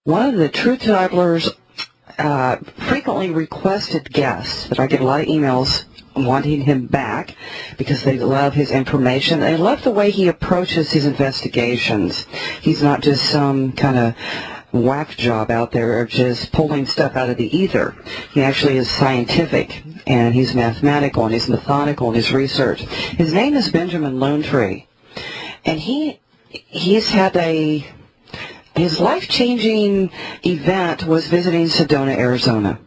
One of the Truth Travelers' frequently requested guests that I get a lot of emails wanting him back because they love his information. They love the way he approaches his investigations. He's not just some kind of whack job out there of just pulling stuff out of the ether. He actually is scientific, and he's mathematical, and he's methodical in his research. His name is Benjamin Lonetree, and he's had his life-changing event was visiting Sedona, Arizona.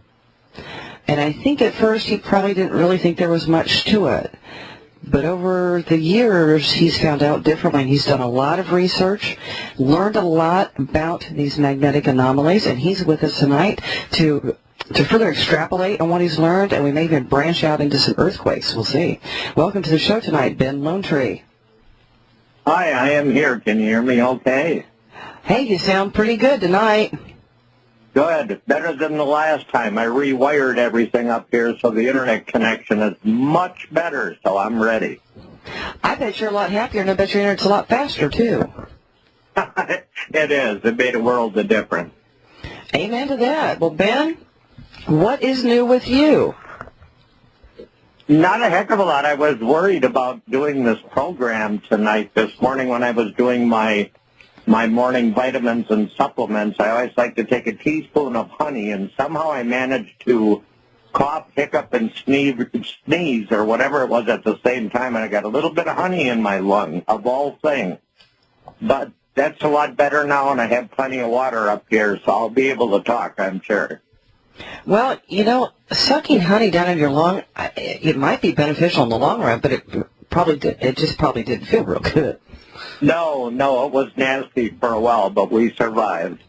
And I think at first he probably didn't really think there was much to it. But over the years, he's found out differently. He's done a lot of research, learned a lot about these magnetic anomalies, and he's with us tonight to further extrapolate on what he's learned, and we may even branch out into some earthquakes. We'll see. Welcome to the show tonight, Ben Lonetree. Hi, I am here. Can you hear me okay? Hey, you sound pretty good tonight. Good. Better than the last time. I rewired everything up here, so the internet connection is much better, so I'm ready. I bet you're a lot happier, and I bet your internet's a lot faster, too. It is. It made a world of difference. Amen to that. Well, Ben, what is new with you? Not a heck of a lot. I was worried about doing this program tonight. This morning when I was doing my morning vitamins and supplements, I always like to take a teaspoon of honey, and somehow I managed to cough, hiccup, and sneeze or whatever it was at the same time, and I got a little bit of honey in my lung, of all things. But that's a lot better now, and I have plenty of water up here, so I'll be able to talk, I'm sure. Well, you know, sucking honey down in your lung, it might be beneficial in the long run, but it just probably didn't feel real good. No, it was nasty for a while, but we survived.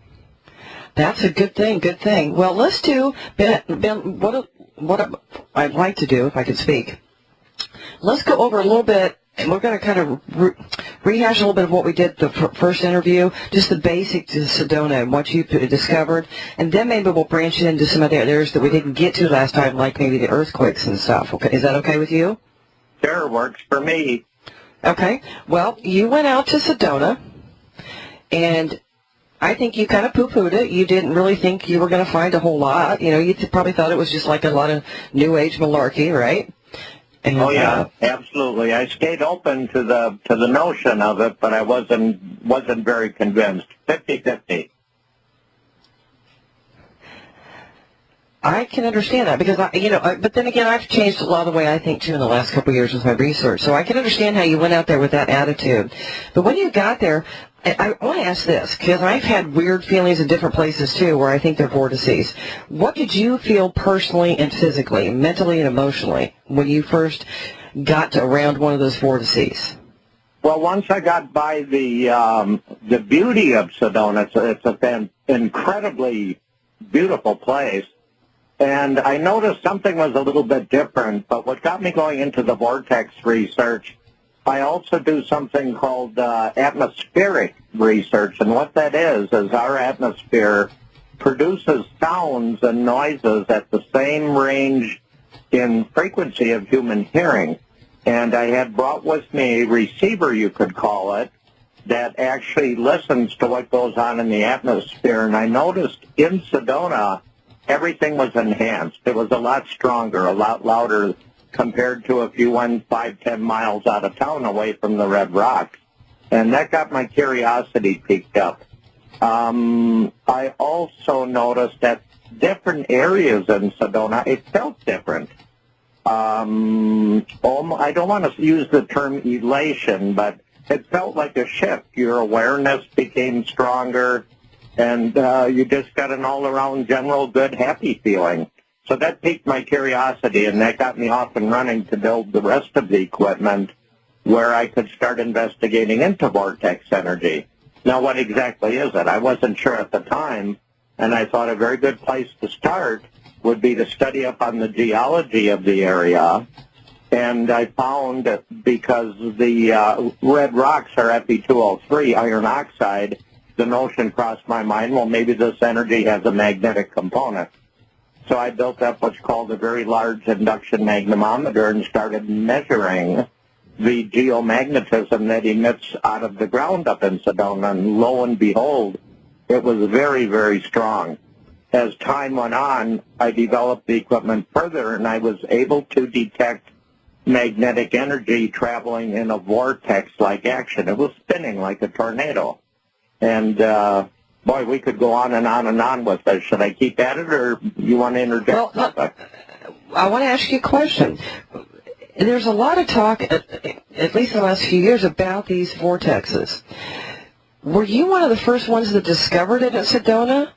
That's a good thing, good thing. Well, let's do, Ben, what I'd like to do, if I could speak, let's go over a little bit, and we're going to kind of rehash a little bit of what we did the first interview, just the basics of Sedona and what you discovered, and then maybe we'll branch into some other areas that we didn't get to last time, like maybe the earthquakes and stuff. Okay, is that okay with you? Sure, works for me. Okay. Well, you went out to Sedona, and I think you kind of poo-pooed it. You didn't really think you were going to find a whole lot. You know, you probably thought it was just like a lot of New Age malarkey, right? And, oh yeah, absolutely. I stayed open to the notion of it, but I wasn't very convinced. 50-50. I can understand that because, but then again, I've changed a lot of the way I think, too, in the last couple of years with my research. So I can understand how you went out there with that attitude. But when you got there, I want to ask this, because I've had weird feelings in different places, too, where I think they're vortices. What did you feel personally and physically, mentally and emotionally, when you first got to around one of those vortices? Well, once I got by the beauty of Sedona, it's an incredibly beautiful place. And I noticed something was a little bit different, but what got me going into the vortex research, I also do something called atmospheric research, and what that is our atmosphere produces sounds and noises at the same range in frequency of human hearing. And I had brought with me a receiver, you could call it, that actually listens to what goes on in the atmosphere, and I noticed in Sedona, everything was enhanced. It was a lot stronger, a lot louder compared to if you went 5-10 miles out of town away from the Red Rocks. And that got my curiosity piqued up. I also noticed that different areas in Sedona, it felt different. I don't want to use the term elation, but it felt like a shift. Your awareness became stronger, and you just got an all-around general good, happy feeling. So that piqued my curiosity, and that got me off and running to build the rest of the equipment where I could start investigating into vortex energy. Now, what exactly is it? I wasn't sure at the time, and I thought a very good place to start would be to study up on the geology of the area. And I found that because the red rocks are Fe2O3, iron oxide, the notion crossed my mind, well, maybe this energy has a magnetic component. So I built up what's called a very large induction magnetometer and started measuring the geomagnetism that emits out of the ground up in Sedona. And lo and behold, It was very, very strong. As time went on, I developed the equipment further, and I was able to detect magnetic energy traveling in a vortex-like action. It was spinning like a tornado. And, boy, we could go on and on and on with this. Should I keep at it, or you want to interject something? I want to ask you a question. There's a lot of talk, at least in the last few years, about these vortexes. Were you one of the first ones that discovered it at Sedona?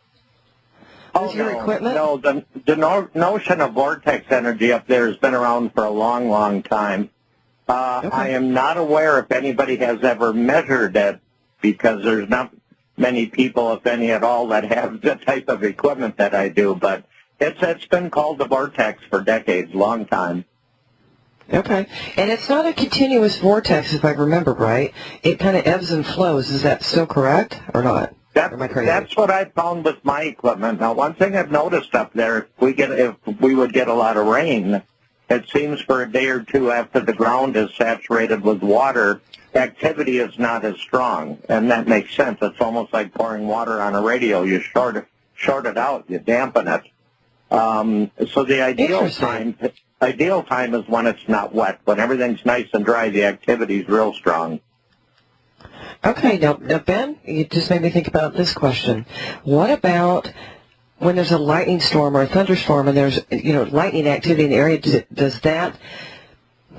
With your equipment? No, the notion of vortex energy up there has been around for a long, long time. Okay. I am not aware if anybody has ever measured it, because there's not many people, if any at all, that have the type of equipment that I do. But it's been called the vortex for decades, long time. Okay. And it's not a continuous vortex, if I remember right. It kind of ebbs and flows. Is that still correct or not? That's what I found with my equipment. Now, one thing I've noticed up there, if we would get a lot of rain, it seems for a day or two after the ground is saturated with water, activity is not as strong, and that makes sense. It's almost like pouring water on a radio. You short it out, you dampen it. So the ideal time is when it's not wet. When everything's nice and dry, the activity is real strong. Okay, now, Ben, you just made me think about this question. What about when there's a lightning storm or a thunderstorm and there's, lightning activity in the area? Does that,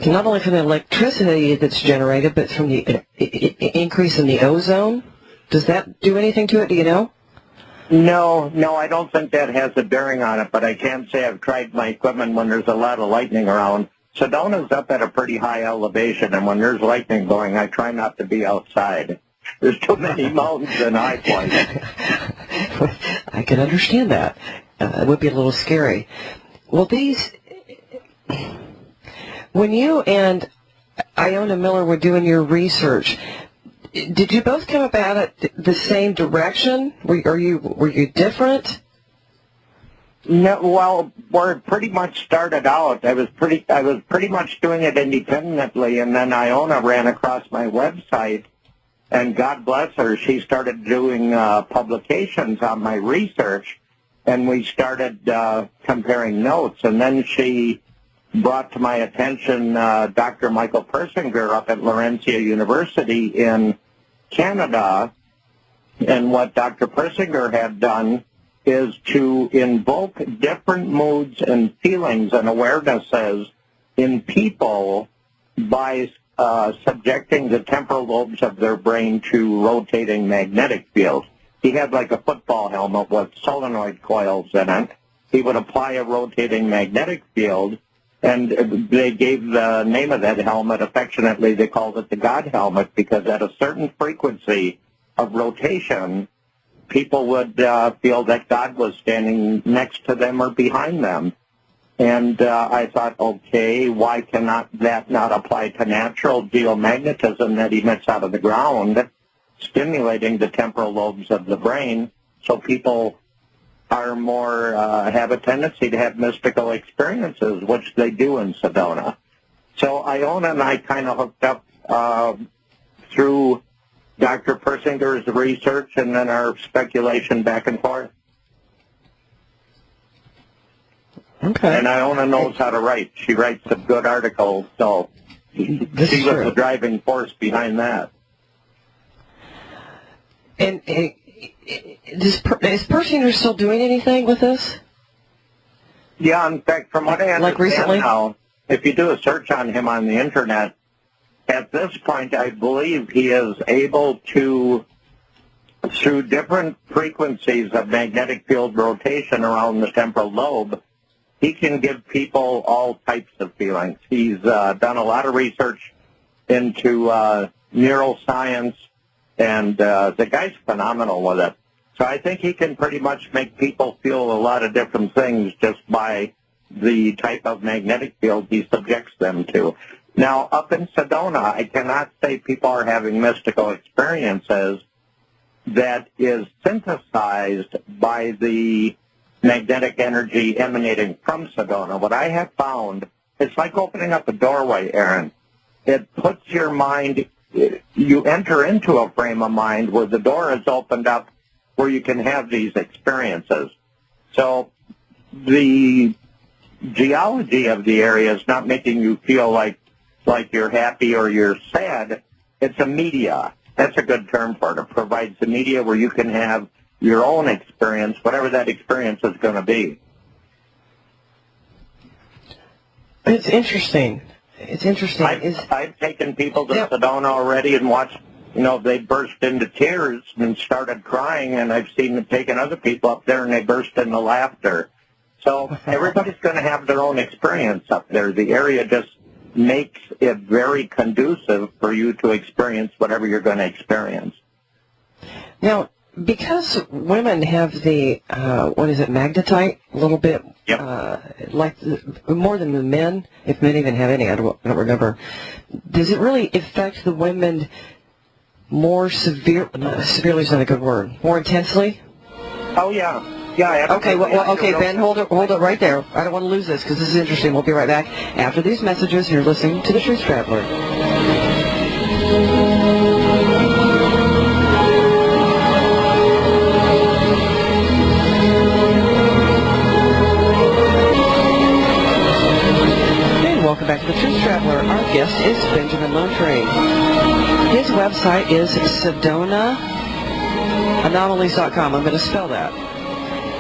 not only from the electricity that's generated, but from the increase in the ozone, does that do anything to it? Do you know? No, I don't think that has a bearing on it, but I can say I've tried my equipment when there's a lot of lightning around. Sedona's up at a pretty high elevation, and when there's lightning going, I try not to be outside. There's too many mountains and high points. I can understand that. It would be a little scary. Well, when you and Iona Miller were doing your research, did you both come about it the same direction? Were you different? No, well, where it pretty much started out, I was pretty much doing it independently, and then Iona ran across my website, and God bless her, she started doing publications on my research, and we started comparing notes, and then she brought to my attention Dr. Michael Persinger up at Laurentia University in Canada, and what Dr. Persinger had done is to invoke different moods and feelings and awarenesses in people by subjecting the temporal lobes of their brain to rotating magnetic fields. He had like a football helmet with solenoid coils in it. He would apply a rotating magnetic field, and they gave the name of that helmet, affectionately, they called it the God helmet, because at a certain frequency of rotation, people would feel that God was standing next to them or behind them. And I thought, okay, why cannot that not apply to natural geomagnetism that emits out of the ground, stimulating the temporal lobes of the brain, so people are more, have a tendency to have mystical experiences, which they do in Sedona. So Iona and I kind of hooked up through Dr. Persinger's research and then our speculation back and forth. Okay. And Iona knows how to write. She writes some good articles, so she was the driving force behind that. And is Persinger still doing anything with this? Yeah, in fact, from what I understand recently? now, if you do a search on him on the Internet, at this point, I believe he is able to, through different frequencies of magnetic field rotation around the temporal lobe, he can give people all types of feelings. He's done a lot of research into neuroscience, and the guy's phenomenal with it. So I think he can pretty much make people feel a lot of different things just by the type of magnetic field he subjects them to. Now, up in Sedona, I cannot say people are having mystical experiences that is synthesized by the magnetic energy emanating from Sedona. What I have found, it's like opening up a doorway, Erin. It puts your mind, you enter into a frame of mind where the door is opened up where you can have these experiences. So the geology of the area is not making you feel like you're happy or you're sad. It's a media. That's a good term for it. It provides the media where you can have your own experience, whatever that experience is going to be. It's interesting. It's interesting. I've taken people to Sedona already and watched, they burst into tears and started crying, and I've seen them taking other people up there and they burst into laughter. So everybody's going to have their own experience up there. The area just makes it very conducive for you to experience whatever you're going to experience. Now, because women have the, magnetite, a little bit, more than the men, if men even have any, I don't remember. Does it really affect the women more severely is not a good word, more intensely? Oh, yeah. Yeah, okay, okay, Ben, hold it right there. I don't want to lose this because this is interesting. We'll be right back after these messages. You're listening to The Truth Traveler. And welcome back to The Truth Traveler. Our guest is Benjamin Lonetree. His website is SedonaAnomalies.com. I'm going to spell that.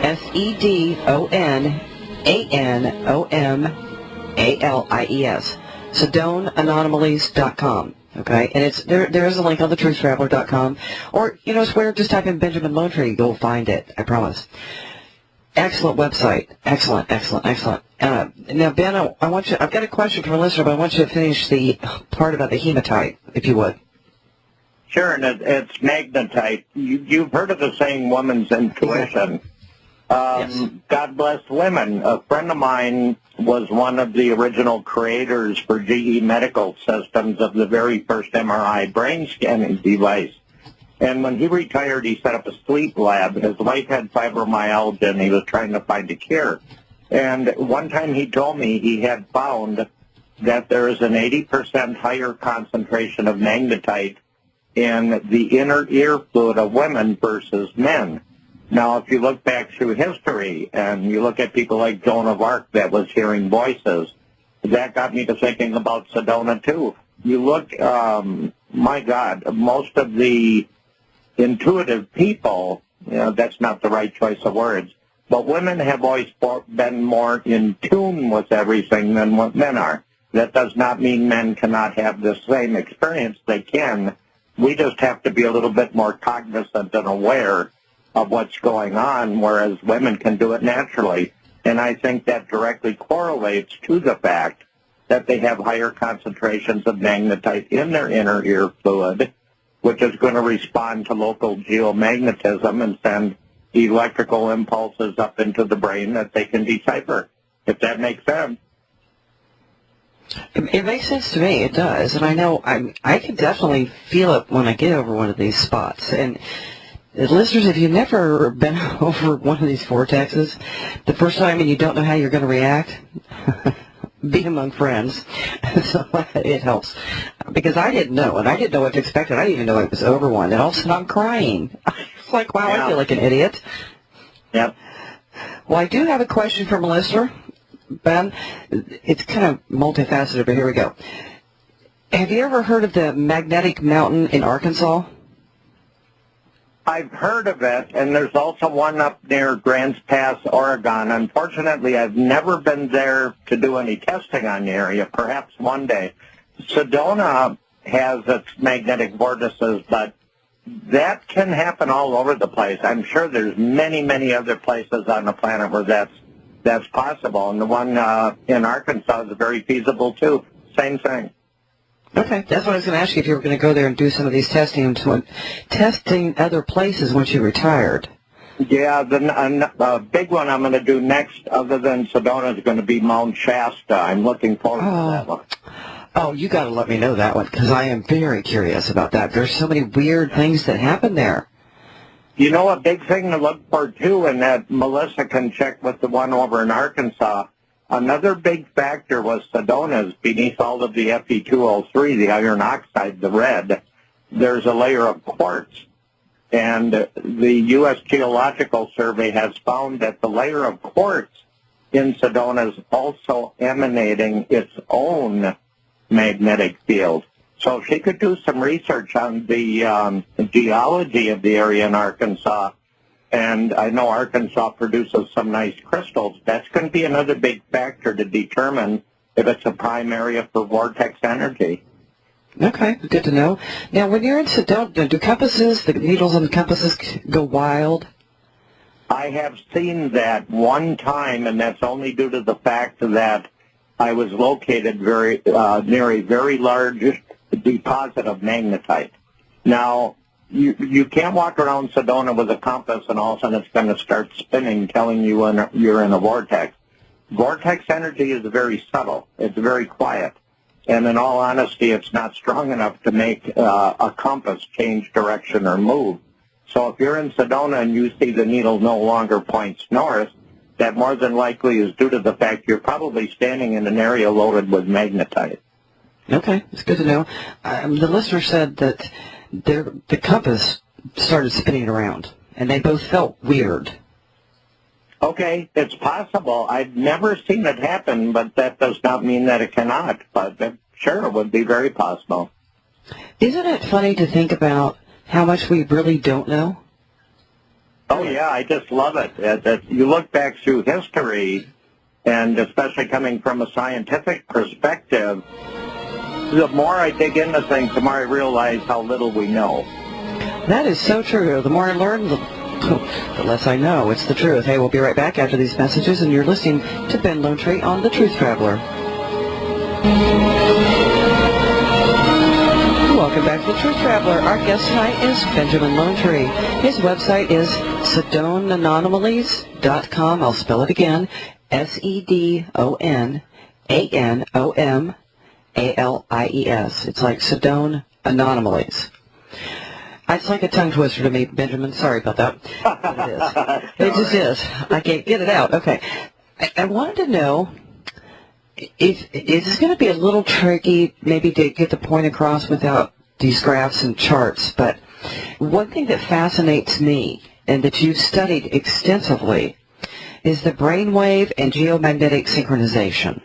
SedonaAnomalies. SedonaAnomalies.com. Okay, and there is a link on thetruthtraveler.com, or it's where just type in Benjamin Lonetree, you'll find it. I promise. Excellent website. Excellent. Now, Ben, I've got a question from a listener, but I want you to finish the part about the hematite, if you would. Sure, and it's magnetite. You've heard of the saying, woman's intuition. Yes. God bless women. A friend of mine was one of the original creators for GE Medical Systems of the very first MRI brain scanning device. And when he retired, he set up a sleep lab. His wife had fibromyalgia, and he was trying to find a cure. And one time he told me he had found that there is an 80% higher concentration of magnetite in the inner ear fluid of women versus men. Now, if you look back through history and you look at people like Joan of Arc that was hearing voices, that got me to thinking about Sedona, too. You look, my God, most of the intuitive people, that's not the right choice of words, but women have always been more in tune with everything than what men are. That does not mean men cannot have the same experience. They can. We just have to be a little bit more cognizant and aware of what's going on, whereas women can do it naturally. And I think that directly correlates to the fact that they have higher concentrations of magnetite in their inner ear fluid, which is going to respond to local geomagnetism and send electrical impulses up into the brain that they can decipher, if that makes sense. It makes sense to me. It does. And I know I can definitely feel it when I get over one of these spots. And listeners, if you've never been over one of these vortexes, the first time and you don't know how you're going to react, be among friends. So it helps. Because I didn't know, and I didn't know what to expect, and I didn't even know it was over one. And all of a sudden I'm crying. It's like, wow, I feel like an idiot. Yep. Well, I do have a question from a listener, Ben. It's kind of multifaceted, but here we go. Have you ever heard of the Magnetic Mountain in Arkansas? I've heard of it, and there's also one up near Grants Pass, Oregon. Unfortunately, I've never been there to do any testing on the area, perhaps one day. Sedona has its magnetic vortices, but that can happen all over the place. I'm sure there's many, many other places on the planet where that's possible, and the one in Arkansas is very feasible, too. Same thing. Okay, that's what I was going to ask you, if you were going to go there and do some of these testing other places once you retired. Yeah, the big one I'm going to do next, other than Sedona, is going to be Mount Shasta. I'm looking forward to that one. Oh, you got to let me know that one, because I am very curious about that. There's so many weird things that happen there. You know, a big thing to look for, too, and that Melissa can check with the one over in Arkansas, another big factor was Sedona's beneath all of the Fe2O3, the iron oxide, the red. There's a layer of quartz. And the U.S. Geological Survey has found that the layer of quartz in Sedona is also emanating its own magnetic field. So if she could do some research on the geology of the area in Arkansas, and I know Arkansas produces some nice crystals, that's going to be another big factor to determine if it's a prime area for vortex energy. Okay, good to know. Now, when you're in Sedona, do compasses, the needles on the compasses go wild? I have seen that one time, and that's only due to the fact that I was located near a very large deposit of magnetite. Now, you can't walk around Sedona with a compass and all of a sudden it's going to start spinning, telling you you're in a vortex. Vortex energy is very subtle. It's very quiet. And in all honesty, it's not strong enough to make a compass change direction or move. So if you're in Sedona and you see the needle no longer points north, that more than likely is due to the fact you're probably standing in an area loaded with magnetite. Okay, it's good to know. The listener said that the compass started spinning around, and they both felt weird. Okay, it's possible. I've never seen it happen, but that does not mean that it cannot. But sure, it would be very possible. Isn't it funny to think about how much we really don't know? Oh, yeah, I just love it. You look back through history, and especially coming from a scientific perspective, the more I dig into things, the more I realize how little we know. That is so true. The more I learn, the less I know. It's the truth. Hey, we'll be right back after these messages, and you're listening to Ben Lonetree on The Truth Traveler. Welcome back to The Truth Traveler. Our guest tonight is Benjamin Lonetree. His website is SedonaNanomalies.com. I'll spell it again. SedonaNanomalies. It's like Sedona Anomalies. It's like a tongue twister to me, Benjamin. Sorry about that. It is. It just is. I can't get it out. Okay. I wanted to know, is this going to be a little tricky maybe to get the point across without these graphs and charts, but one thing that fascinates me and that you've studied extensively is the brainwave and geomagnetic synchronization.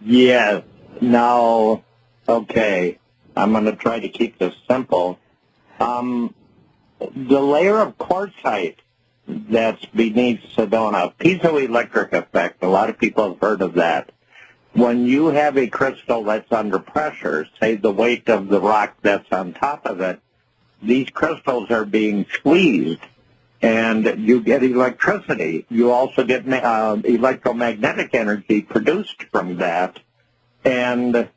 Yes. Now, okay. I'm going to try to keep this simple. The layer of quartzite that's beneath Sedona, piezoelectric effect, a lot of people have heard of that. When you have a crystal that's under pressure, say the weight of the rock that's on top of it, these crystals are being squeezed, and you get electricity. You also get electromagnetic energy produced from that, and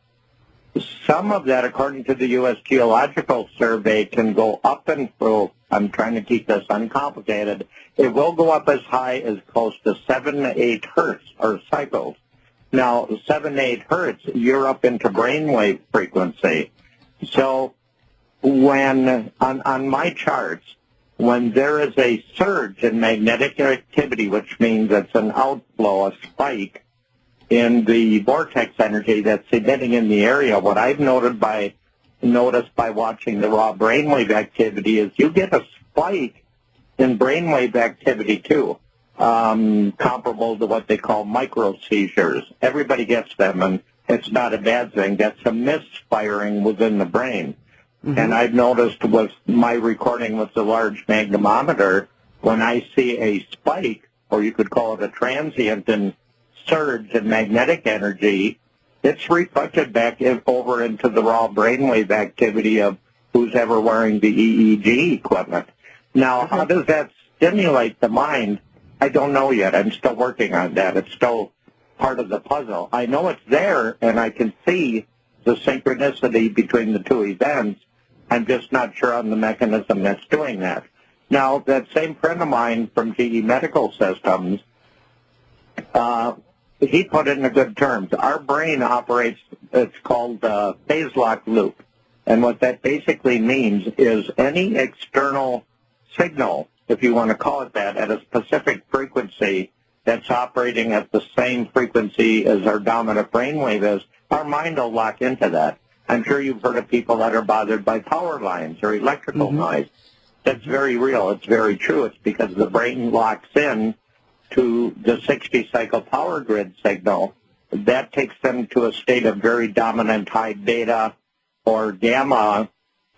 some of that, according to the U.S. Geological Survey, can go up and through. I'm trying to keep this uncomplicated. It will go up as high as close to 7 to 8 hertz or cycles. Now, 7 to 8 hertz, you're up into brainwave frequency. So when, on my charts, when there is a surge in magnetic activity, which means it's an outflow, a spike, in the vortex energy that's emitting in the area, what I've noticed by watching the raw brainwave activity is you get a spike in brainwave activity too, comparable to what they call micro seizures. Everybody gets them, and it's not a bad thing. That's a misfiring within the brain. Mm-hmm. And I've noticed with my recording with the large magnetometer, when I see a spike, or you could call it a transient and surge in magnetic energy, it's reflected back over into the raw brainwave activity of who's ever wearing the EEG equipment. Now, how does that stimulate the mind? I don't know yet. I'm still working on that. It's still part of the puzzle. I know it's there, and I can see the synchronicity between the two events. I'm just not sure on the mechanism that's doing that. Now, that same friend of mine from GE Medical Systems, he put it in good terms. Our brain operates, it's called phase lock loop. And what that basically means is any external signal, if you want to call it that, at a specific frequency that's operating at the same frequency as our dominant brainwave is, our mind will lock into that. I'm sure you've heard of people that are bothered by power lines or electrical noise. That's very real. It's very true. It's because the brain locks in to the 60-cycle power grid signal. That takes them to a state of very dominant high beta or gamma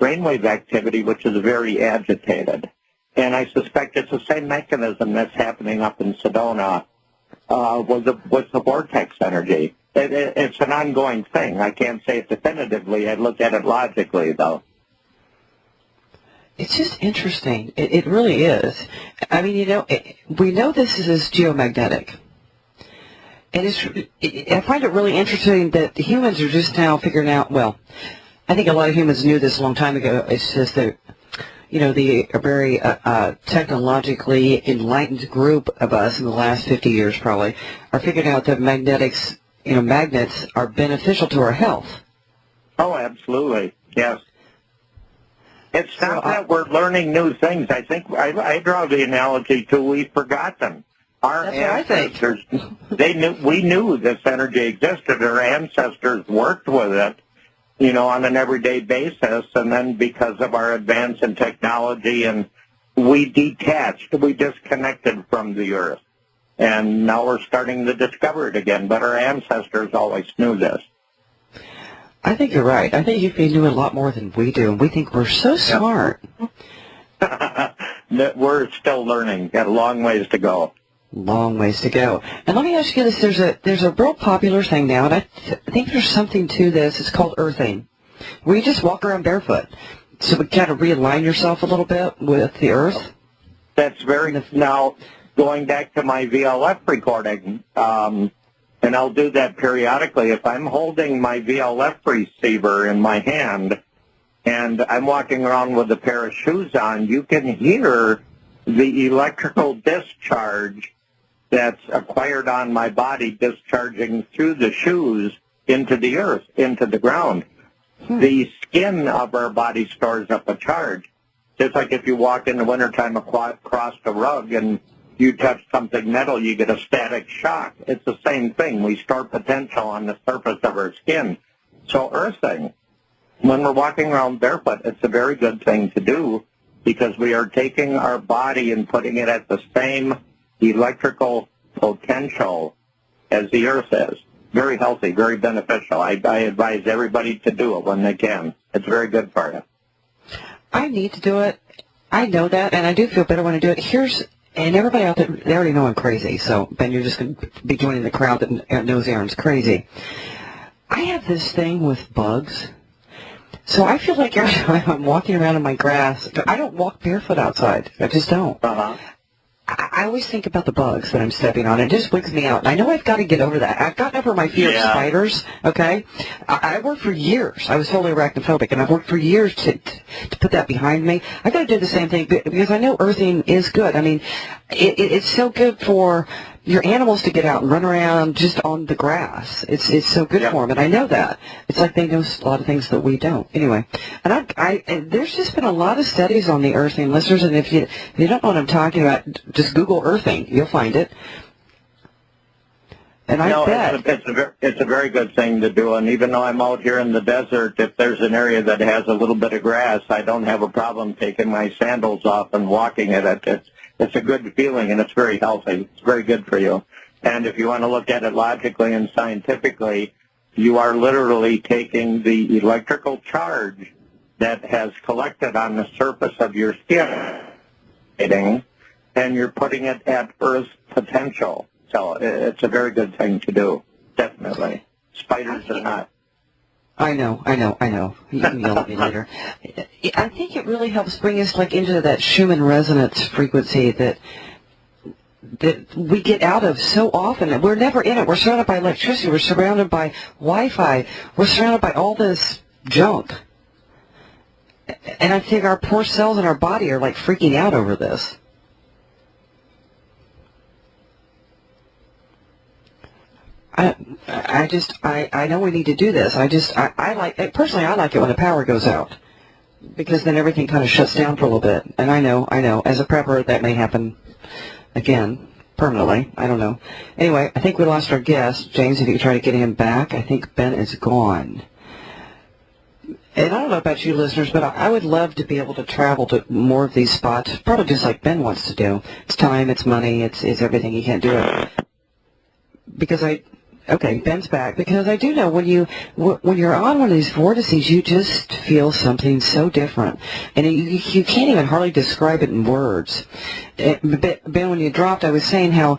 brainwave activity, which is very agitated. And I suspect it's the same mechanism that's happening up in Sedona with the vortex energy. It's an ongoing thing. I can't say it definitively. I look at it logically, though. It's just interesting. It really is. I mean, we know this is geomagnetic. And I find it really interesting that humans are just now figuring out, well, I think a lot of humans knew this a long time ago. It's just that, the very technologically enlightened group of us in the last 50 years probably are figuring out that magnets are beneficial to our health. Oh, absolutely. Yes. It's not that we're learning new things. I think I draw the analogy to we've forgotten. Our ancestors, we knew this energy existed. Our ancestors worked with it, on an everyday basis, and then because of our advance in technology, and we detached, we disconnected from the earth. And now we're starting to discover it again, but our ancestors always knew this. I think you're right. I think they knew a lot more than we do, and we think we're so smart. We're still learning. Got a long ways to go. Long ways to go. And let me ask you this. There's a real popular thing now, and I think there's something to this. It's called earthing, where you just walk around barefoot. So we kind of realign yourself a little bit with the earth. That's very... Now, going back to my VLF recording, and I'll do that periodically. If I'm holding my VLF receiver in my hand and I'm walking around with a pair of shoes on, you can hear the electrical discharge that's acquired on my body discharging through the shoes into the earth, into the ground. The skin of our body stores up a charge. Just like if you walk in the wintertime across a rug and you touch something metal, you get a static shock. It's the same thing. We store potential on the surface of our skin. So earthing, when we're walking around barefoot, it's a very good thing to do because we are taking our body and putting it at the same electrical potential as the earth is. Very healthy, very beneficial. I advise everybody to do it when they can. It's very good for you. I need to do it. I know that, and I do feel better when I do it. And everybody out there, they already know I'm crazy, so Ben, you're just going to be joining the crowd that knows Erin's crazy. I have this thing with bugs. So I feel like every time I'm walking around in my grass, I don't walk barefoot outside. I just don't. I always think about the bugs that I'm stepping on. It just wigs me out. And I know I've got to get over that. I've gotten over my fear of spiders, okay? I worked for years. I was totally arachnophobic, and I've worked for years to put that behind me. I've got to do the same thing because I know earthing is good. I mean, it's so good for your animals to get out and run around just on the grass. It's so good for them, and I know that. It's like they know a lot of things that we don't. Anyway, and there's just been a lot of studies on the earthing, listeners, and if you don't know what I'm talking about, just Google earthing. You'll find it. And I bet it's a very good thing to do. And even though I'm out here in the desert, if there's an area that has a little bit of grass, I don't have a problem taking my sandals off and walking it. It's a good feeling, and it's very healthy. It's very good for you. And if you want to look at it logically and scientifically, you are literally taking the electrical charge that has collected on the surface of your skin, and you're putting it at Earth's potential. So it's a very good thing to do, definitely. Spiders are not. I know. You can yell at me later. I think it really helps bring us into that Schumann resonance frequency that we get out of so often. We're never in it. We're surrounded by electricity. We're surrounded by Wi-Fi. We're surrounded by all this junk. And I think our poor cells in our body are freaking out over this. I know we need to do this. I like it when the power goes out because then everything kind of shuts down for a little bit. And I know, as a prepper, that may happen again, permanently. I don't know. Anyway, I think we lost our guest. James, if you could try to get him back. I think Ben is gone. And I don't know about you listeners, but I would love to be able to travel to more of these spots, probably just like Ben wants to do. It's time, it's money, it's everything. You can't do it. Because Ben's back. Because I do know when you're on one of these vortices, you just feel something so different. And you can't even hardly describe it in words. Ben, when you dropped, I was saying how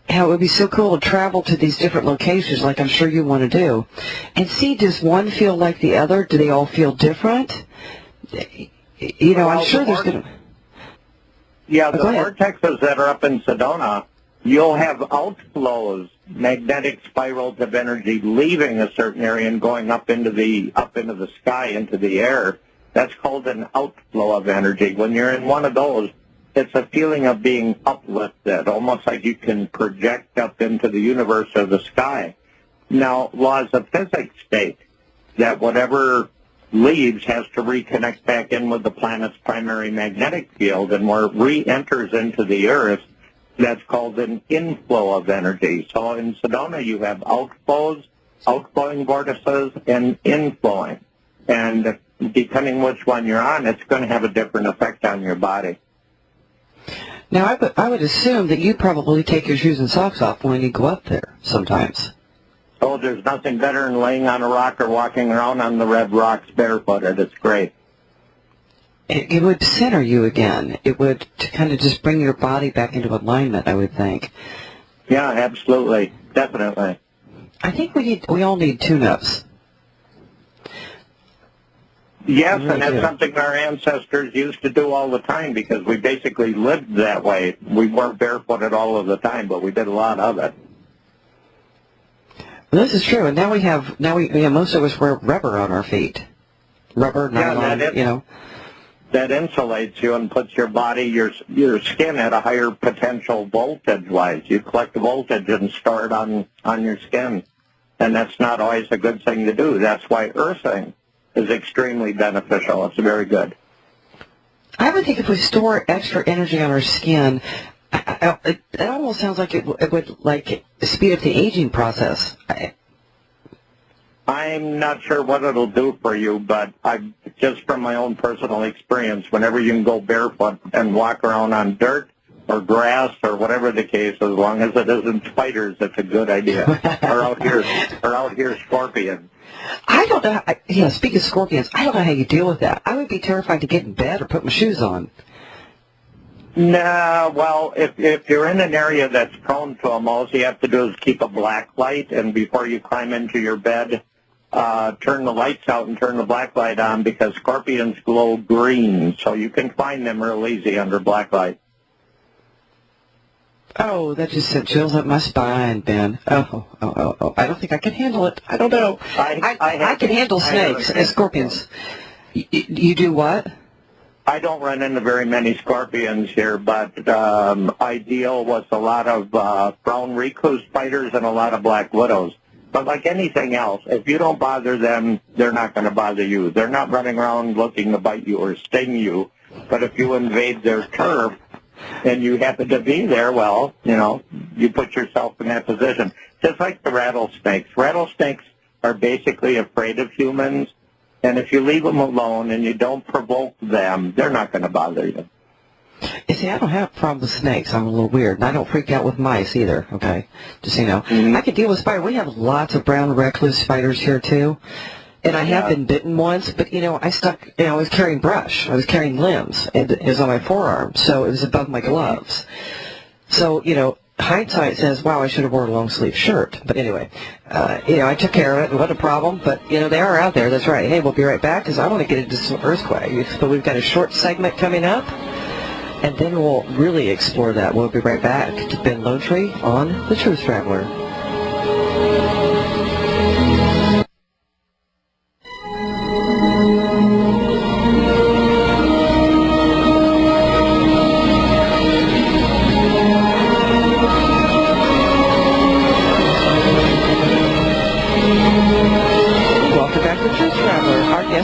it would be so cool to travel to these different locations like I'm sure you want to do. And see, does one feel like the other? Do they all feel different? I'm sure there's going to... Yeah, the vortexes that are up in Sedona, you'll have outflows, magnetic spirals of energy leaving a certain area and going up into the sky, into the air. That's called an outflow of energy. When you're in one of those, it's a feeling of being uplifted, almost like you can project up into the universe or the sky. Now, laws of physics state that whatever leaves has to reconnect back in with the planet's primary magnetic field, and where it re-enters into the Earth, that's called an inflow of energy. So in Sedona, you have outflows, outflowing vortices, and inflowing. And depending which one you're on, it's going to have a different effect on your body. Now, I would assume that you probably take your shoes and socks off when you go up there sometimes. Oh, there's nothing better than laying on a rock or walking around on the red rocks barefooted. It's great. It would center you again. It would kind of just bring your body back into alignment, I would think. Yeah, absolutely. Definitely. I think we all need tune-ups. Yes, and that's something our ancestors used to do all the time because we basically lived that way. We weren't barefooted all of the time, but we did a lot of it. Well, this is true, and now we have most of us wear rubber on our feet. Rubber, nylon, That insulates you and puts your body, your skin at a higher potential voltage-wise. You collect the voltage and store it on your skin, and that's not always a good thing to do. That's why earthing is extremely beneficial. It's very good. I would think if we store extra energy on our skin, it almost sounds like it would like speed up the aging process. I'm not sure what it'll do for you, but just from my own personal experience, whenever you can go barefoot and walk around on dirt or grass or whatever the case, as long as it isn't spiders, it's a good idea. or out here scorpions. I don't know. Speaking of scorpions, I don't know how you deal with that. I would be terrified to get in bed or put my shoes on. No, well, if you're in an area that's prone to them, all you have to do is keep a black light, and before you climb into your bed, turn the lights out and turn the black light on because scorpions glow green, so you can find them real easy under black light. Oh, that just sent chills up my spine, Ben. Oh. I don't think I can handle it. I don't know. I can handle snakes and scorpions. You do what? I don't run into very many scorpions here, but I deal with a lot of brown recluse spiders and a lot of black widows. But like anything else, if you don't bother them, they're not going to bother you. They're not running around looking to bite you or sting you. But if you invade their turf, and you happen to be there, well, you put yourself in that position. Just like the rattlesnakes. Rattlesnakes are basically afraid of humans, and if you leave them alone and you don't provoke them, they're not going to bother you. You see, I don't have a problem with snakes. I'm a little weird, and I don't freak out with mice either, okay? Just so you know. Mm-hmm. I can deal with spiders. We have lots of brown recluse spiders here, too. And I have been bitten once, but, I was carrying brush. I was carrying limbs. It was on my forearm, so it was above my gloves. So, hindsight says, wow, I should have worn a long-sleeve shirt. But anyway, I took care of it. It wasn't a problem, but, they are out there. That's right. Hey, we'll be right back because I want to get into some earthquake. So we've got a short segment coming up, and then we'll really explore that. We'll be right back to Ben Lonetree on The Truth Traveler.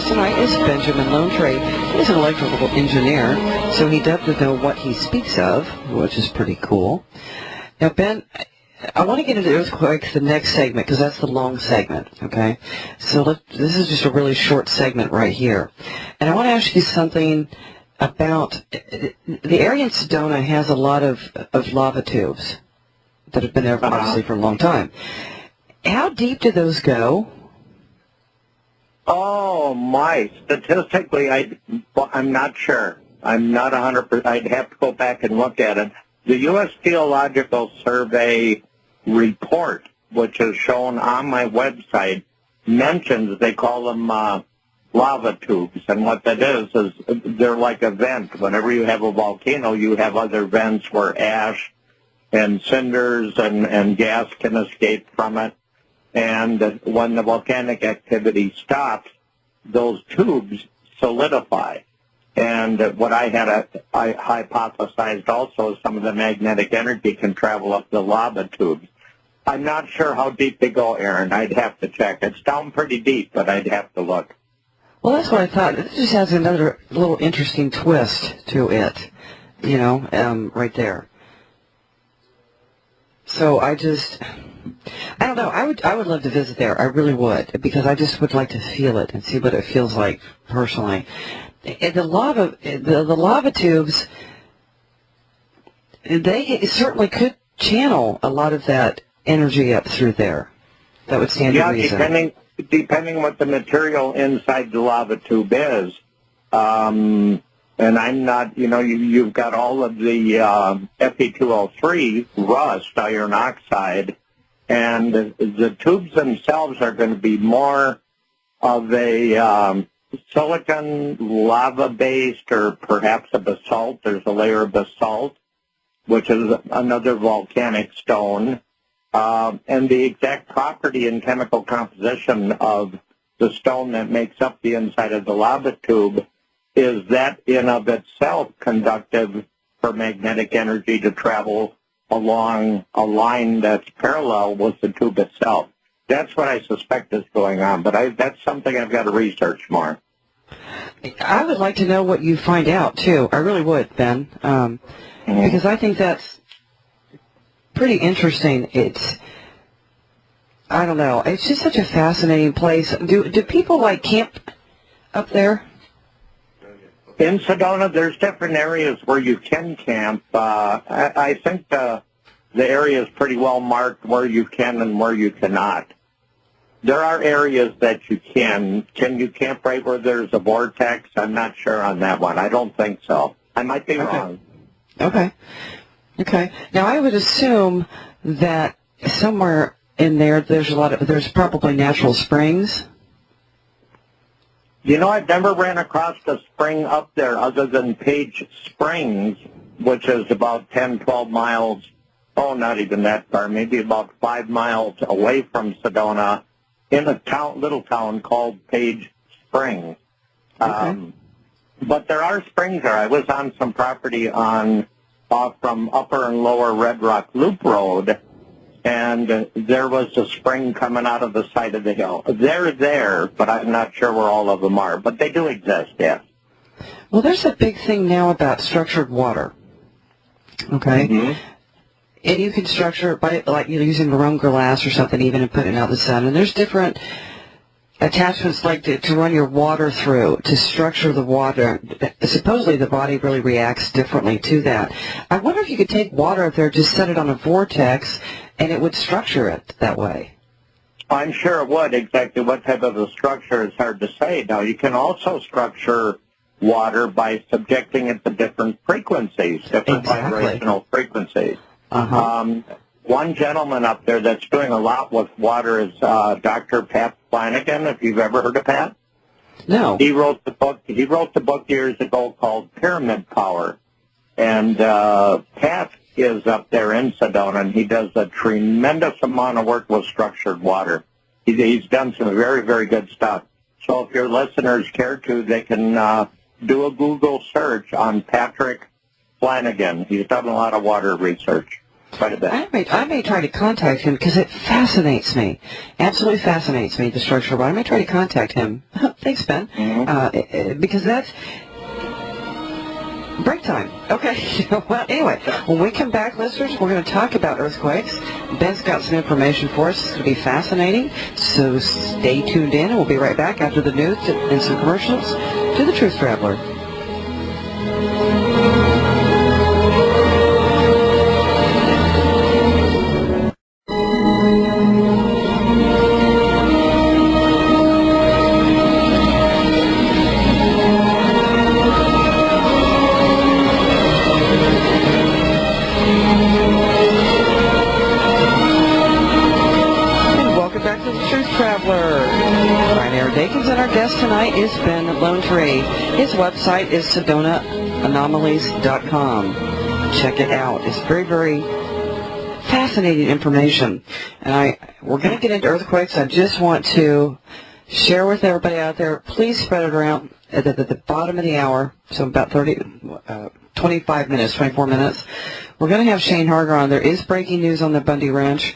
Tonight is Benjamin Lonetree. He's an electrical engineer, so he does know what he speaks of, which is pretty cool. Now, Ben, I want to get into earthquakes the next segment because that's the long segment, okay? So this is just a really short segment right here. And I want to ask you something about the area in Sedona has a lot of lava tubes that have been there obviously for a long time. How deep do those go? Oh, my. Statistically, I'm not sure. I'm not 100%. I'd have to go back and look at it. The U.S. Geological Survey report, which is shown on my website, mentions, they call them lava tubes. And what that is they're like a vent. Whenever you have a volcano, you have other vents where ash and cinders and gas can escape from it. And when the volcanic activity stops, those tubes solidify. And what I hypothesized also is some of the magnetic energy can travel up the lava tubes. I'm not sure how deep they go, Erin. I'd have to check. It's down pretty deep, but I'd have to look. Well, that's what I thought. It just has another little interesting twist to it, right there. So I don't know. I would love to visit there. I really would, because I just would like to feel it and see what it feels like personally. The lava tubes, they certainly could channel a lot of that energy up through there. That would stand to reason. Depending what the material inside the lava tube is. And I'm not, you've got all of the Fe2O3, rust, iron oxide, and the tubes themselves are going to be more of a silicon lava-based or perhaps a basalt. There's a layer of basalt, which is another volcanic stone. And the exact property and chemical composition of the stone that makes up the inside of the lava tube is that in of itself conductive for magnetic energy to travel along a line that's parallel with the tube itself. That's what I suspect is going on, but that's something I've got to research more. I would like to know what you find out, too. I really would, Ben, because I think that's pretty interesting. I don't know. It's just such a fascinating place. Do people, camp up there? In Sedona, there's different areas where you can camp. I think the area is pretty well marked where you can and where you cannot. There are areas that you can. Can you camp right where there's a vortex? I'm not sure on that one. I don't think so. I might be wrong. Okay. Now, I would assume that somewhere in there, there's probably natural springs. I've never ran across a spring up there other than Page Springs, which is about 10, 12 miles, not even that far, maybe about 5 miles away from Sedona, in a little town called Page Springs. Okay. But there are springs there. I was on some property from Upper and Lower Red Rock Loop Road, and there was a spring coming out of the side of the hill. They're there, but I'm not sure where all of them are. But they do exist, yes. Well, there's a big thing now about structured water. Okay? Mm-hmm. And you can structure it by, using marine glass or something even and putting it out in the sun. And there's different attachments to run your water through, to structure the water. Supposedly the body really reacts differently to that. I wonder if you could take water up there, just set it on a vortex, and it would structure it that way. I'm sure it would. Exactly what type of a structure is hard to say. Now, you can also structure water by subjecting it to different frequencies, different vibrational frequencies. One gentleman up there that's doing a lot with water is Dr. Pat Flanagan, if you've ever heard of Pat. No. He wrote the book years ago called Pyramid Power. And Pat is up there in Sedona, and he does a tremendous amount of work with structured water. He's done some very, very good stuff. So if your listeners care to, they can do a Google search on Patrick Flanagan. He's done a lot of water research. Quite a bit. I may try to contact him because it fascinates me. Absolutely fascinates me, the structure. But I may try to contact him. Thanks, Ben. Mm-hmm. Because Break time. Okay. Well, anyway, when we come back, listeners, we're going to talk about earthquakes. Ben's got some information for us. It's going to be fascinating. So stay tuned in, and we'll be right back after the news and some commercials to the Truth Traveler. I'm Erin Dakins, and our guest tonight is Ben Lonetree. His website is SedonaAnomalies.com. Check it out. It's very, very fascinating information. And we're going to get into earthquakes. I just want to share with everybody out there, please spread it around at the bottom of the hour, so about 25 minutes, 24 minutes. We're going to have Shane Harger on. There is breaking news on the Bundy Ranch.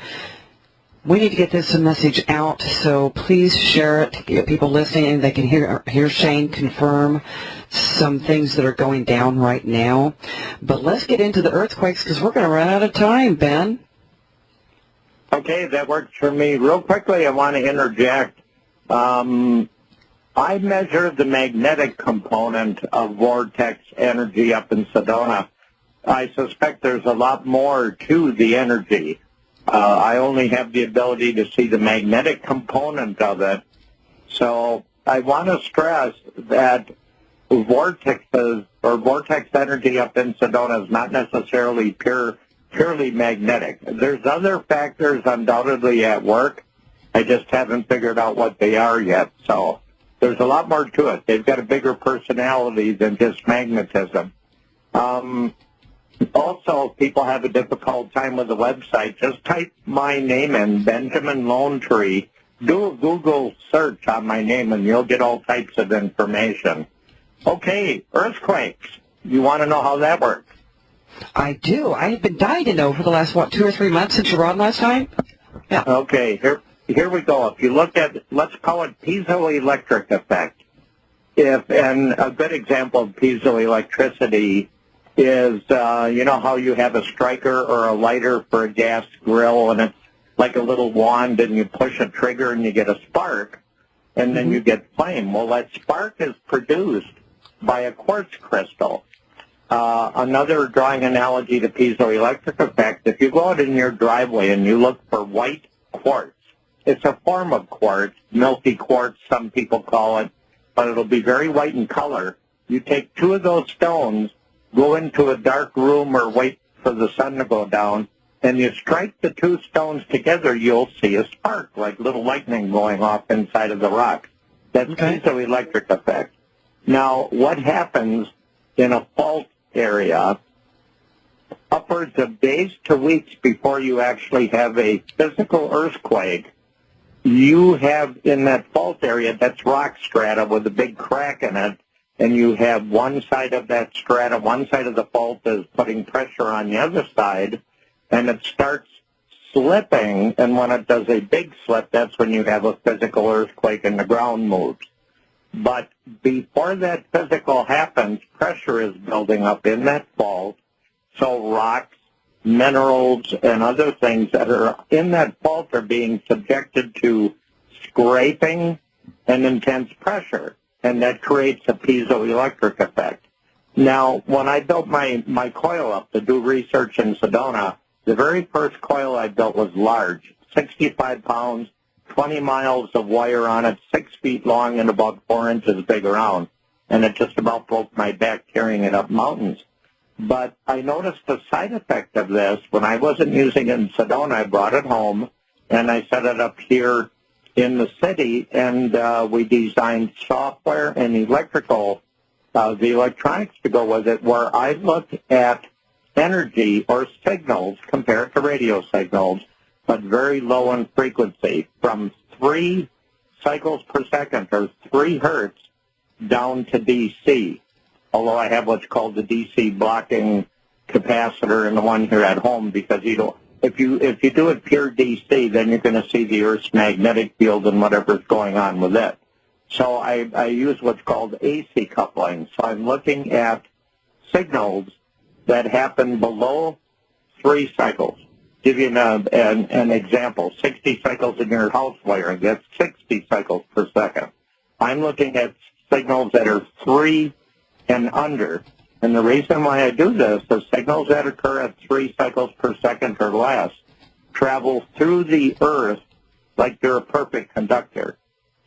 We need to get this message out, so please share it. Get people listening, they can hear Shane confirm some things that are going down right now. But let's get into the earthquakes because we're going to run out of time, Ben. Okay, that works for me. Real quickly, I want to interject. I measure the magnetic component of vortex energy up in Sedona. I suspect there's a lot more to the energy. I only have the ability to see the magnetic component of it. So I want to stress that vortexes or vortex energy up in Sedona is not necessarily purely magnetic. There's other factors undoubtedly at work. I just haven't figured out what they are yet. So there's a lot more to it. They've got a bigger personality than just magnetism. Also, people have a difficult time with the website. Just type my name in, Benjamin Lonetree. Do a Google search on my name, and you'll get all types of information. Okay, earthquakes. You want to know how that works? I do. I have been dying to know for the last, 2 or 3 months since you were on last time? Yeah. Okay, here we go. If you look at, let's call it piezoelectric effect. And a good example of piezoelectricity is, you know how you have a striker or a lighter for a gas grill, and it's like a little wand, and you push a trigger and you get a spark, and then you get flame. Well, that spark is produced by a quartz crystal. Another drawing analogy to piezoelectric effect, if you go out in your driveway and you look for white quartz, it's a form of quartz, milky quartz, some people call it, but it'll be very white in color. You take 2 of those stones, go into a dark room or wait for the sun to go down, and you strike the 2 stones together, you'll see a spark, like little lightning going off inside of the rock. That's piezoelectric effect. Now, what happens in a fault area, upwards of days to weeks before you actually have a physical earthquake, you have in that fault area, that's rock strata with a big crack in it, and you have one side of that strata, one side of the fault is putting pressure on the other side, and it starts slipping, and when it does a big slip, that's when you have a physical earthquake and the ground moves. But before that physical happens, pressure is building up in that fault, so rocks, minerals, and other things that are in that fault are being subjected to scraping and intense pressure. And that creates a piezoelectric effect. Now, when I built my coil up to do research in Sedona, the very first coil I built was large, 65 pounds, 20 miles of wire on it, 6 feet long and about 4 inches big around. And it just about broke my back carrying it up mountains. But I noticed the side effect of this. When I wasn't using it in Sedona, I brought it home, and I set it up here in the city, and we designed software and the electronics to go with it, where I looked at energy or signals compared to radio signals, but very low in frequency, from 3 cycles per second, or 3 hertz, down to DC. Although I have what's called the DC blocking capacitor in the one here at home, because you don't. If you do it pure DC, then you're going to see the Earth's magnetic field and whatever's going on with it. So I use what's called AC coupling. So I'm looking at signals that happen below 3 cycles. Give you an example. 60 cycles in your house wiring, that's 60 cycles per second. I'm looking at signals that are 3 and under. And the reason why I do this is signals that occur at 3 cycles per second or less travel through the earth like they're a perfect conductor.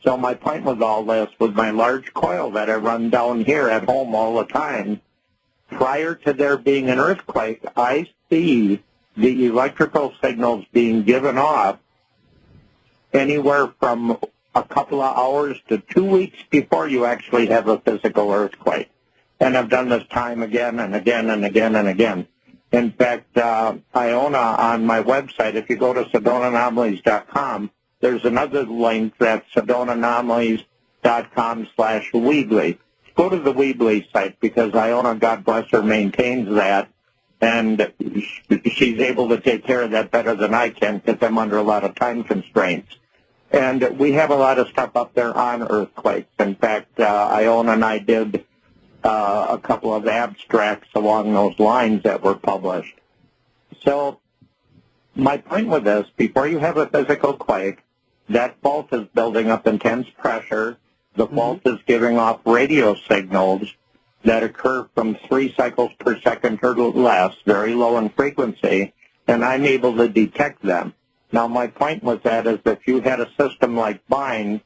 So my point with all this, with my large coil that I run down here at home all the time, prior to there being an earthquake, I see the electrical signals being given off anywhere from a couple of hours to 2 weeks before you actually have a physical earthquake. And I've done this time again and again and again and again. In fact, Iona on my website, if you go to SedonaAnomalies.com, there's another link that's SedonaAnomalies.com/Weebly. Go to the Weebly site because Iona, God bless her, maintains that. And she's able to take care of that better than I can because I'm under a lot of time constraints. And we have a lot of stuff up there on earthquakes. In fact, Iona and I did a couple of abstracts along those lines that were published. So my point with this, before you have a physical quake, that fault is building up intense pressure. The fault is giving off radio signals that occur from 3 cycles per second or less, very low in frequency, and I'm able to detect them. Now, my point with that is that if you had a system like mine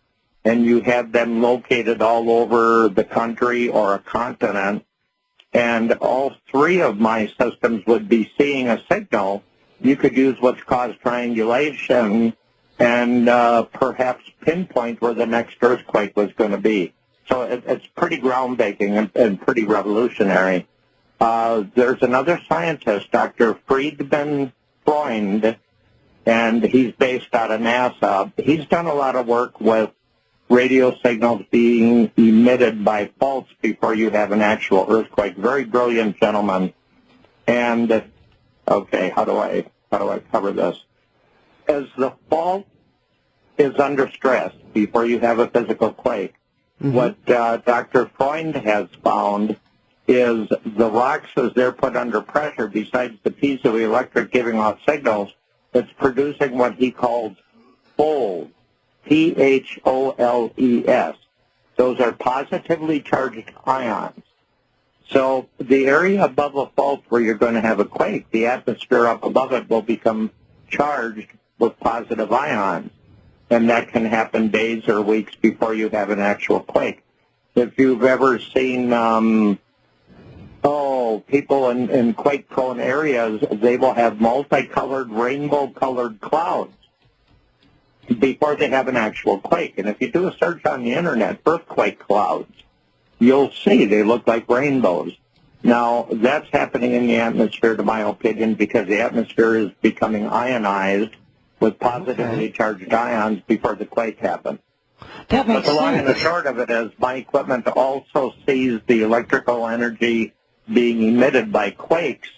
and you had them located all over the country or a continent, and all 3 of my systems would be seeing a signal, you could use what's called triangulation and perhaps pinpoint where the next earthquake was going to be. So it's pretty groundbreaking and pretty revolutionary. There's another scientist, Dr. Friedman Freund, and he's based out of NASA. He's done a lot of work with radio signals being emitted by faults before you have an actual earthquake. Very brilliant gentleman. And, okay, how do I cover this? As the fault is under stress before you have a physical quake, what Dr. Freund has found is the rocks, as they're put under pressure, besides the piezoelectric giving off signals, it's producing what he calls holes, P-H-O-L-E-S. Those are positively charged ions. So the area above a fault where you're going to have a quake, the atmosphere up above it will become charged with positive ions. And that can happen days or weeks before you have an actual quake. If you've ever seen, people in quake-prone areas, they will have multicolored, rainbow-colored clouds before they have an actual quake. And if you do a search on the Internet, earthquake clouds, you'll see they look like rainbows. Now, that's happening in the atmosphere, to my opinion, because the atmosphere is becoming ionized with positively charged ions before the quake happened. That makes but the long sense. and the short of it is my equipment also sees the electrical energy being emitted by quakes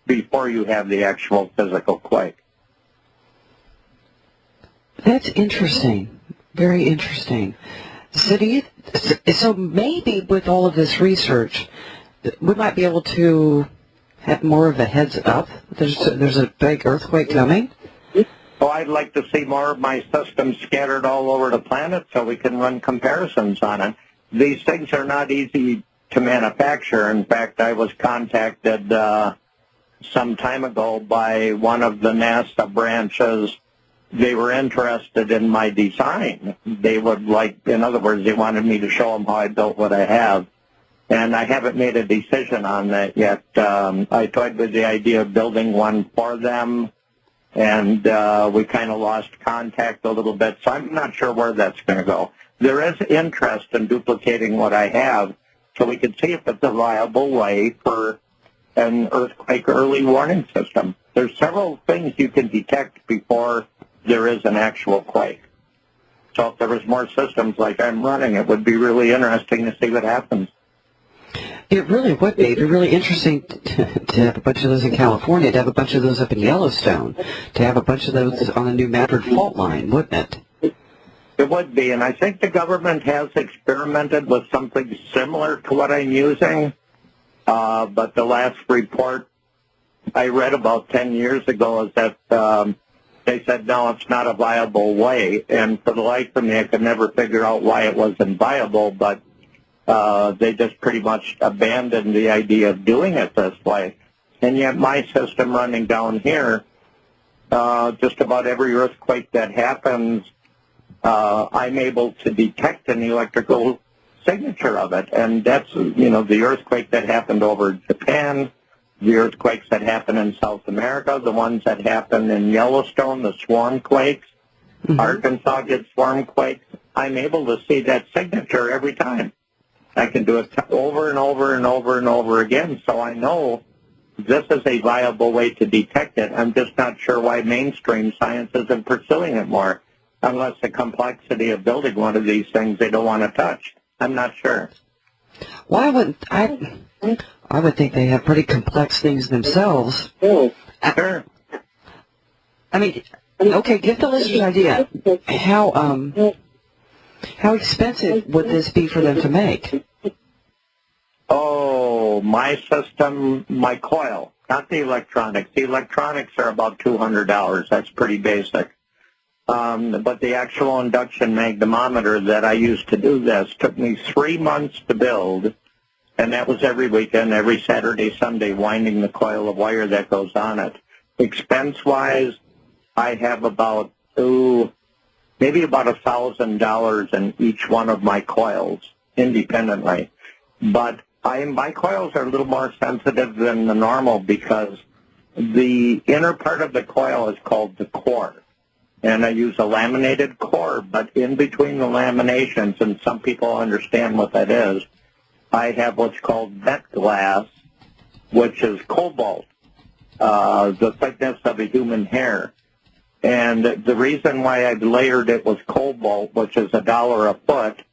before you have the actual physical quake. That's interesting. Very interesting. So maybe with all of this research, we might be able to have more of a heads up. There's a big earthquake coming. So I'd like to see more of my systems scattered all over the planet so we can run comparisons on it. These things are not easy to manufacture. In fact, I was contacted some time ago by one of the NASA branches. They were interested in my design. They would like, in other words, they wanted me to show them how I built what I have. And I haven't made a decision on that yet. I toyed with the idea of building one for them, and we kind of lost contact a little bit, so I'm not sure where that's going to go. There is interest in duplicating what I have, so we can see if it's a viable way for an earthquake early warning system. There's several things you can detect before there is an actual quake. So if there was more systems like I'm running, it would be really interesting to see what happens. It really would be. It'd be really interesting to have a bunch of those in California, to have a bunch of those up in Yellowstone, to have a bunch of those on the New Madrid fault line, wouldn't it? It would be, and I think the government has experimented with something similar to what I'm using. But the last report I read about 10 years ago is that they said, no, it's not a viable way. And for the life of me, I could never figure out why it wasn't viable, but they just pretty much abandoned the idea of doing it this way. And yet my system running down here, just about every earthquake that happens, I'm able to detect an electrical signature of it. And that's, the earthquake that happened over Japan, the earthquakes that happen in South America, the ones that happen in Yellowstone, the swarm quakes, Arkansas gets swarm quakes. I'm able to see that signature every time. I can do it over and over and over and over again, so I know this is a viable way to detect it. I'm just not sure why mainstream science isn't pursuing it more, unless the complexity of building one of these things they don't want to touch. I'm not sure. Why wouldn't I would think they have pretty complex things themselves. Sure. I mean, okay, give the listeners an idea. How expensive would this be for them to make? Oh, my system, my coil, not the electronics. The electronics are about $200. That's pretty basic. But the actual induction magnetometer that I used to do this took me 3 months to build, and that was every weekend, every Saturday, Sunday, winding the coil of wire that goes on it. Expense-wise, I have about, maybe about $1,000 in each one of my coils independently. But my coils are a little more sensitive than the normal because the inner part of the coil is called the core. And I use a laminated core, but in between the laminations, and some people understand what that is, I have what's called vet glass, which is cobalt, the thickness of a human hair. And the reason why I've layered it with cobalt, which is $1 a foot,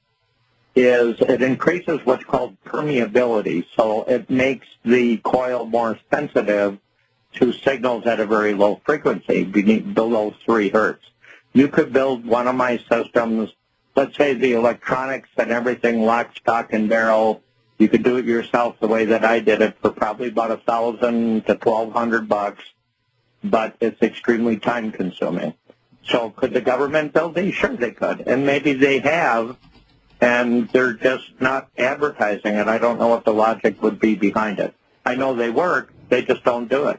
is it increases what's called permeability. So it makes the coil more sensitive to signals at a very low frequency, below 3 hertz. You could build one of my systems, let's say the electronics and everything lock, stock, and barrel. You could do it yourself the way that I did it for probably about $1,000 to $1,200, but it's extremely time-consuming. So could the government build these? Sure, they could, and maybe they have, and they're just not advertising it. I don't know what the logic would be behind it. I know they work, they just don't do it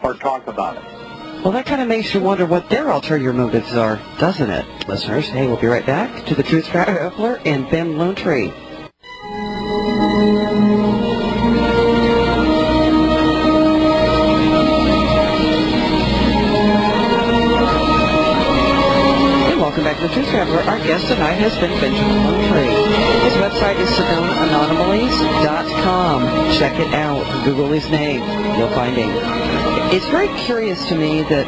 or talk about it. Well, that kind of makes you wonder what their ulterior motives are, doesn't it, listeners? Hey, we'll be right back to the Truth Traveler and Ben Lonetree. Welcome back to the Truth Traveler. Our guest tonight has been Benjamin Lonetree. His website is SedonaAnomalies.com. Check it out. Google his name. You'll find him. It's very curious to me that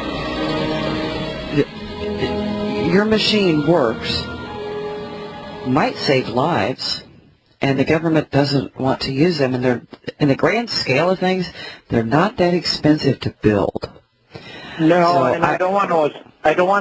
your machine works, might save lives, and the government doesn't want to use them. And they're, in the grand scale of things, they're not that expensive to build. No, so and I don't want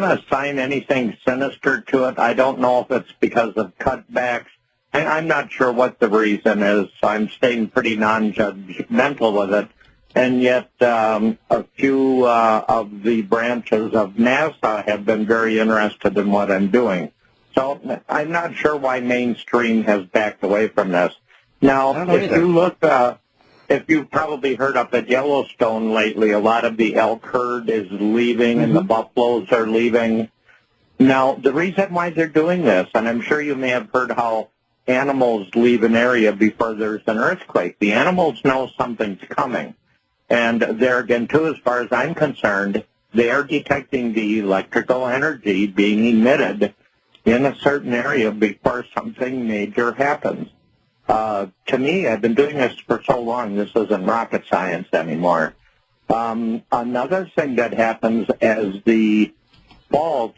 to assign anything sinister to it. I don't know if it's because of cutbacks. I'm not sure what the reason is. I'm staying pretty non-judgmental with it. And yet a few of the branches of NASA have been very interested in what I'm doing. So I'm not sure why mainstream has backed away from this. Now, if you look, if you've probably heard up at Yellowstone lately, a lot of the elk herd is leaving and the buffaloes are leaving. Now, the reason why they're doing this, and I'm sure you may have heard how animals leave an area before there's an earthquake. The animals know something's coming. And there again, too, as far as I'm concerned, they are detecting the electrical energy being emitted in a certain area before something major happens. To me, I've been doing this for so long, this isn't rocket science anymore. Another thing that happens as the fault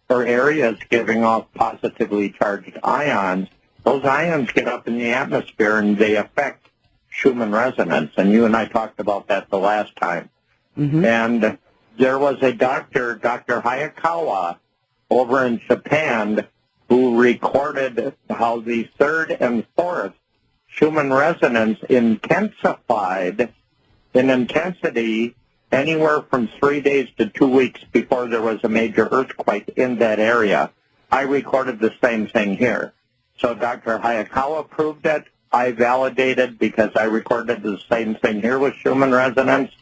or areas giving off positively charged ions, those ions get up in the atmosphere and they affect Schumann resonance, and you and I talked about that the last time. And there was a doctor, Dr. Hayakawa, over in Japan, who recorded how the third and fourth Schumann resonance intensified in intensity anywhere from 3 days to 2 weeks before there was a major earthquake in that area. I recorded the same thing here. So Dr. Hayakawa proved it. I validated because I recorded the same thing here with Schumann resonance.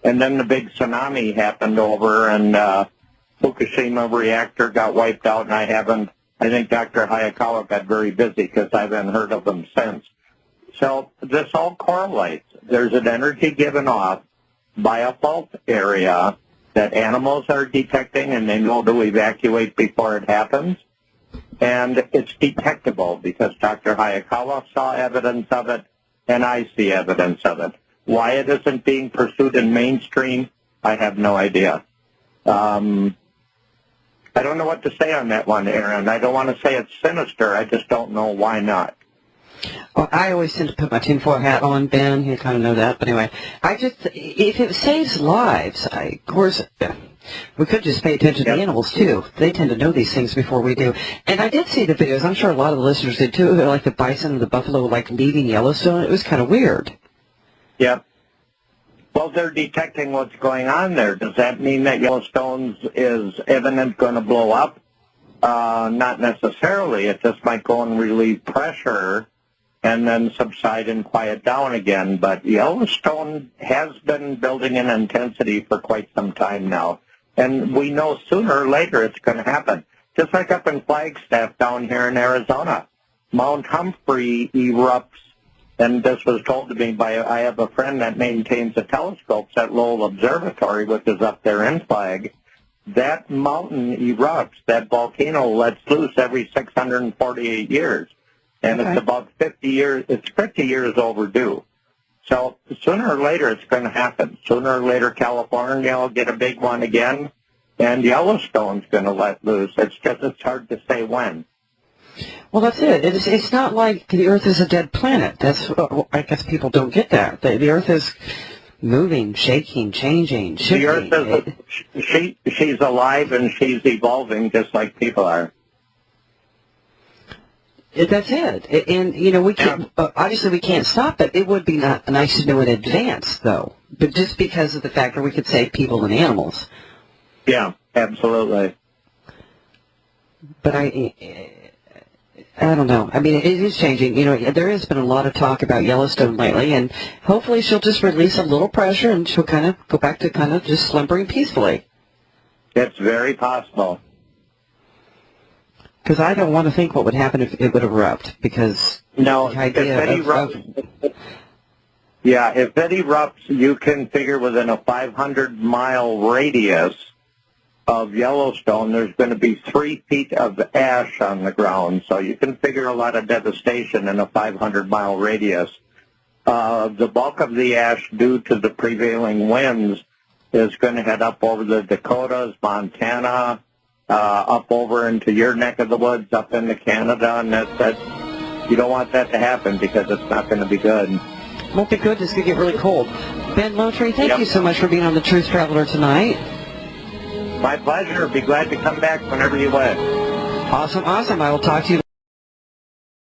And then the big tsunami happened over, and Fukushima reactor got wiped out, and I think Dr. Hayakawa got very busy because I haven't heard of him since. So this all correlates. There's an energy given off by a fault area that animals are detecting, and they know to evacuate before it happens. And it's detectable because Dr. Hayakawa saw evidence of it, and I see evidence of it. Why it isn't being pursued in mainstream, I have no idea. I don't know what to say on that one, Erin. I don't want to say it's sinister. I just don't know why not. Well, I always tend to put my tinfoil hat on, Ben. You kind of know that. But anyway, if it saves lives, of course, we could just pay attention to the animals, too. They tend to know these things before we do. And I did see the videos. I'm sure a lot of the listeners did, too. They're like the bison and the buffalo, like leaving Yellowstone. It was kind of weird. Yep. Well, they're detecting what's going on there. Does that mean that Yellowstone is imminent going to blow up? Not necessarily. It just might go and relieve pressure and then subside and quiet down again. But Yellowstone has been building in intensity for quite some time now. And we know sooner or later it's going to happen. Just like up in Flagstaff down here in Arizona. Mount Humphrey erupts, and this was told to me by, I have a friend that maintains the telescopes at Lowell Observatory, which is up there in Flag. That mountain erupts, that volcano lets loose every 648 years. And it's about 50 years, it's 50 years overdue. So sooner or later it's going to happen. Sooner or later California will get a big one again, and Yellowstone's going to let loose. It's hard to say when. Well, that's it. It's not like the Earth is a dead planet. That's I guess people don't get that. The Earth is moving, shaking, changing, shifting. The Earth is she's alive and she's evolving just like people are. That's it. And, you know, we can't, obviously we can't stop it. It would be nice to know in advance, though. But just because of the fact that we could save people and animals. Yeah, absolutely. But I don't know. I mean, it is changing. You know, there has been a lot of talk about Yellowstone lately, and hopefully she'll just release a little pressure and she'll kind of go back to kind of just slumbering peacefully. It's very possible. Because I don't want to think what would happen if it would erupt, because no, the idea if it erupts, you can figure within a 500-mile radius of Yellowstone, there's going to be 3 feet of ash on the ground. So you can figure a lot of devastation in a 500-mile radius. The bulk of the ash, due to the prevailing winds, is going to head up over the Dakotas, Montana, up over into your neck of the woods, up into Canada, and that you don't want that to happen because it's not going to be good. Won't be good. It's going to get really cold. Ben Lonetree, thank you so much for being on the Truth Traveler tonight. My pleasure. Be glad to come back whenever you wish. Awesome. I will talk to you